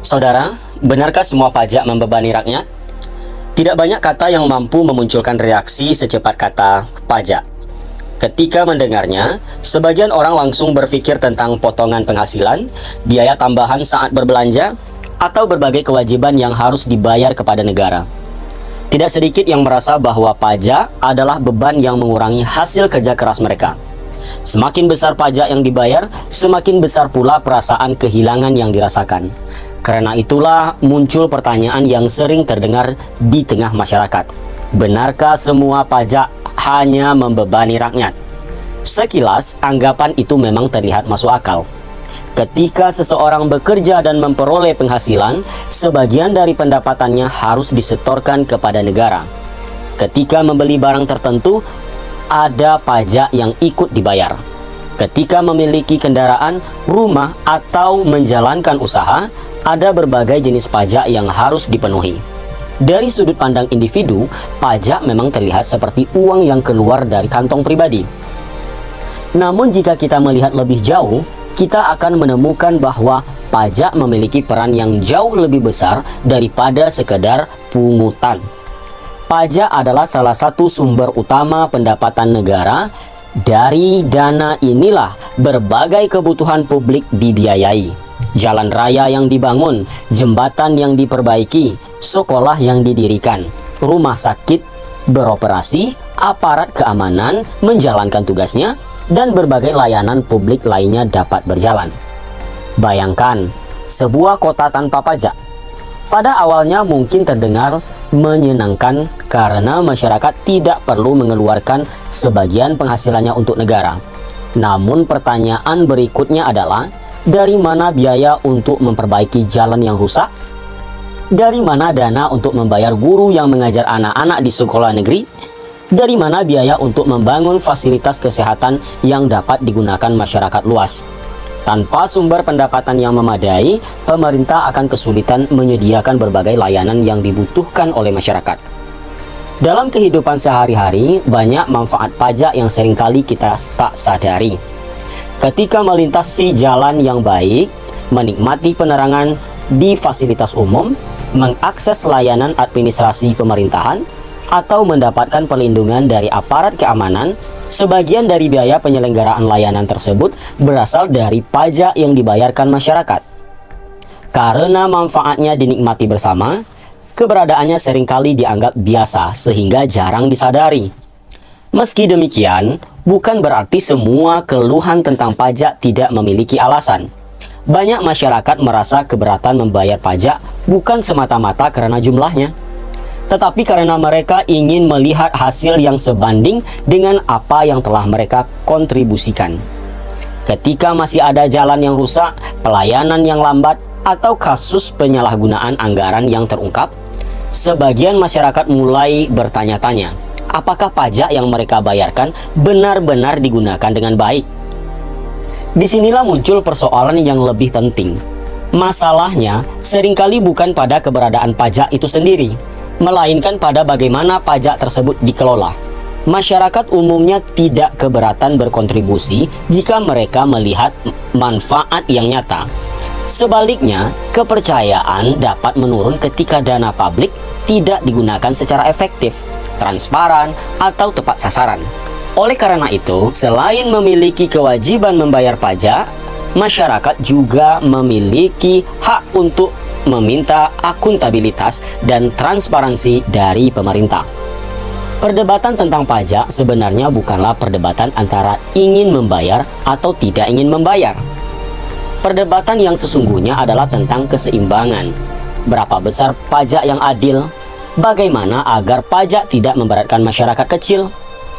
Saudara, benarkah semua pajak membebani rakyat? Tidak banyak kata yang mampu memunculkan reaksi secepat kata pajak. Ketika mendengarnya, sebagian orang langsung berpikir tentang potongan penghasilan, biaya tambahan saat berbelanja, atau berbagai kewajiban yang harus dibayar kepada negara. Tidak sedikit yang merasa bahwa pajak adalah beban yang mengurangi hasil kerja keras mereka. Semakin besar pajak yang dibayar, semakin besar pula perasaan kehilangan yang dirasakan. Karena itulah muncul pertanyaan yang sering terdengar di tengah masyarakat. Benarkah semua pajak hanya membebani rakyat? Sekilas, anggapan itu memang terlihat masuk akal. Ketika seseorang bekerja dan memperoleh penghasilan, sebagian dari pendapatannya harus disetorkan kepada negara. Ketika membeli barang tertentu, ada pajak yang ikut dibayar. Ketika memiliki kendaraan, rumah, atau menjalankan usaha, ada berbagai jenis pajak yang harus dipenuhi. Dari sudut pandang individu, pajak memang terlihat seperti uang yang keluar dari kantong pribadi. Namun jika kita melihat lebih jauh, kita akan menemukan bahwa pajak memiliki peran yang jauh lebih besar daripada sekedar pungutan. Pajak adalah salah satu sumber utama pendapatan negara. Dari dana inilah berbagai kebutuhan publik dibiayai. Jalan raya yang dibangun, jembatan yang diperbaiki, sekolah yang didirikan, rumah sakit beroperasi, aparat keamanan menjalankan tugasnya, dan berbagai layanan publik lainnya dapat berjalan. Bayangkan, sebuah kota tanpa pajak. Pada awalnya mungkin terdengar menyenangkan karena masyarakat tidak perlu mengeluarkan sebagian penghasilannya untuk negara. Namun pertanyaan berikutnya adalah, dari mana biaya untuk memperbaiki jalan yang rusak? Dari mana dana untuk membayar guru yang mengajar anak-anak di sekolah negeri? Dari mana biaya untuk membangun fasilitas kesehatan yang dapat digunakan masyarakat luas? Tanpa sumber pendapatan yang memadai, pemerintah akan kesulitan menyediakan berbagai layanan yang dibutuhkan oleh masyarakat. Dalam kehidupan sehari-hari, banyak manfaat pajak yang seringkali kita tak sadari. Ketika melintasi jalan yang baik, menikmati penerangan di fasilitas umum, mengakses layanan administrasi pemerintahan, atau mendapatkan perlindungan dari aparat keamanan, sebagian dari biaya penyelenggaraan layanan tersebut berasal dari pajak yang dibayarkan masyarakat. Karena manfaatnya dinikmati bersama, keberadaannya seringkali dianggap biasa sehingga jarang disadari. Meski demikian, bukan berarti semua keluhan tentang pajak tidak memiliki alasan. Banyak masyarakat merasa keberatan membayar pajak bukan semata-mata karena jumlahnya, tetapi karena mereka ingin melihat hasil yang sebanding dengan apa yang telah mereka kontribusikan. Ketika masih ada jalan yang rusak, pelayanan yang lambat, atau kasus penyalahgunaan anggaran yang terungkap, sebagian masyarakat mulai bertanya-tanya, apakah pajak yang mereka bayarkan benar-benar digunakan dengan baik? Disinilah muncul persoalan yang lebih penting. Masalahnya seringkali bukan pada keberadaan pajak itu sendiri, melainkan pada bagaimana pajak tersebut dikelola. Masyarakat umumnya tidak keberatan berkontribusi jika mereka melihat manfaat yang nyata. Sebaliknya, kepercayaan dapat menurun ketika dana publik tidak digunakan secara efektif, transparan, atau tepat sasaran. Oleh karena itu, selain memiliki kewajiban membayar pajak, masyarakat juga memiliki hak untuk meminta akuntabilitas dan transparansi dari pemerintah. Perdebatan tentang pajak sebenarnya bukanlah perdebatan antara ingin membayar atau tidak ingin membayar. Perdebatan yang sesungguhnya adalah tentang keseimbangan. Berapa besar pajak yang adil? Bagaimana agar pajak tidak memberatkan masyarakat kecil?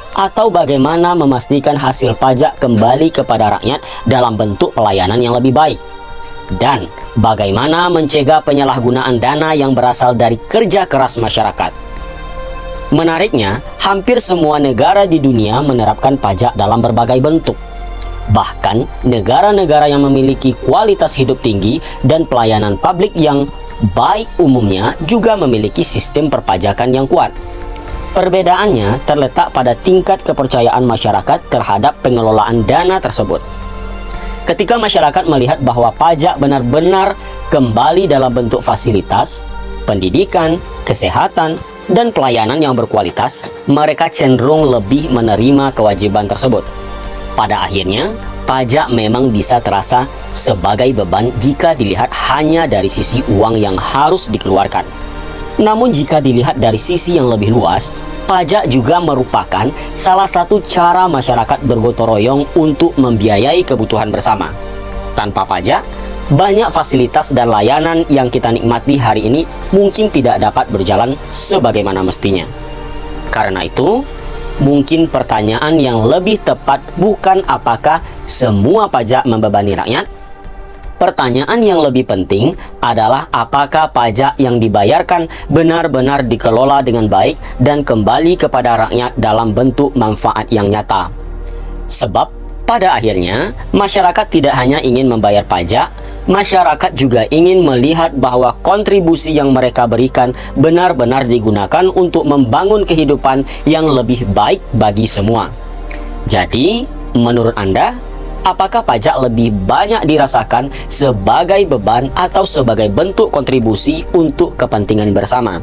Atau bagaimana memastikan hasil pajak kembali kepada rakyat dalam bentuk pelayanan yang lebih baik? Dan bagaimana mencegah penyalahgunaan dana yang berasal dari kerja keras masyarakat? Menariknya, hampir semua negara di dunia menerapkan pajak dalam berbagai bentuk. Bahkan, negara-negara yang memiliki kualitas hidup tinggi dan pelayanan publik yang baik umumnya juga memiliki sistem perpajakan yang kuat. Perbedaannya terletak pada tingkat kepercayaan masyarakat terhadap pengelolaan dana tersebut. Ketika masyarakat melihat bahwa pajak benar-benar kembali dalam bentuk fasilitas, pendidikan, kesehatan, dan pelayanan yang berkualitas, mereka cenderung lebih menerima kewajiban tersebut. Pada akhirnya, pajak memang bisa terasa sebagai beban jika dilihat hanya dari sisi uang yang harus dikeluarkan. Namun jika dilihat dari sisi yang lebih luas, pajak juga merupakan salah satu cara masyarakat bergotong royong untuk membiayai kebutuhan bersama. Tanpa pajak, banyak fasilitas dan layanan yang kita nikmati hari ini mungkin tidak dapat berjalan sebagaimana mestinya. Karena itu, mungkin pertanyaan yang lebih tepat bukan apakah semua pajak membebani rakyat. Pertanyaan yang lebih penting adalah apakah pajak yang dibayarkan benar-benar dikelola dengan baik dan kembali kepada rakyat dalam bentuk manfaat yang nyata. Sebab pada akhirnya, masyarakat tidak hanya ingin membayar pajak, masyarakat juga ingin melihat bahwa kontribusi yang mereka berikan benar-benar digunakan untuk membangun kehidupan yang lebih baik bagi semua. Jadi, menurut Anda, apakah pajak lebih banyak dirasakan sebagai beban atau sebagai bentuk kontribusi untuk kepentingan bersama?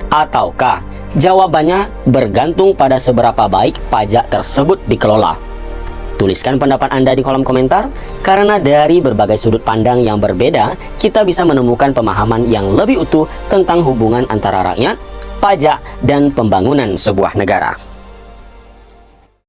Ataukah jawabannya bergantung pada seberapa baik pajak tersebut dikelola? Tuliskan pendapat Anda di kolom komentar, karena dari berbagai sudut pandang yang berbeda, kita bisa menemukan pemahaman yang lebih utuh tentang hubungan antara rakyat, pajak, dan pembangunan sebuah negara.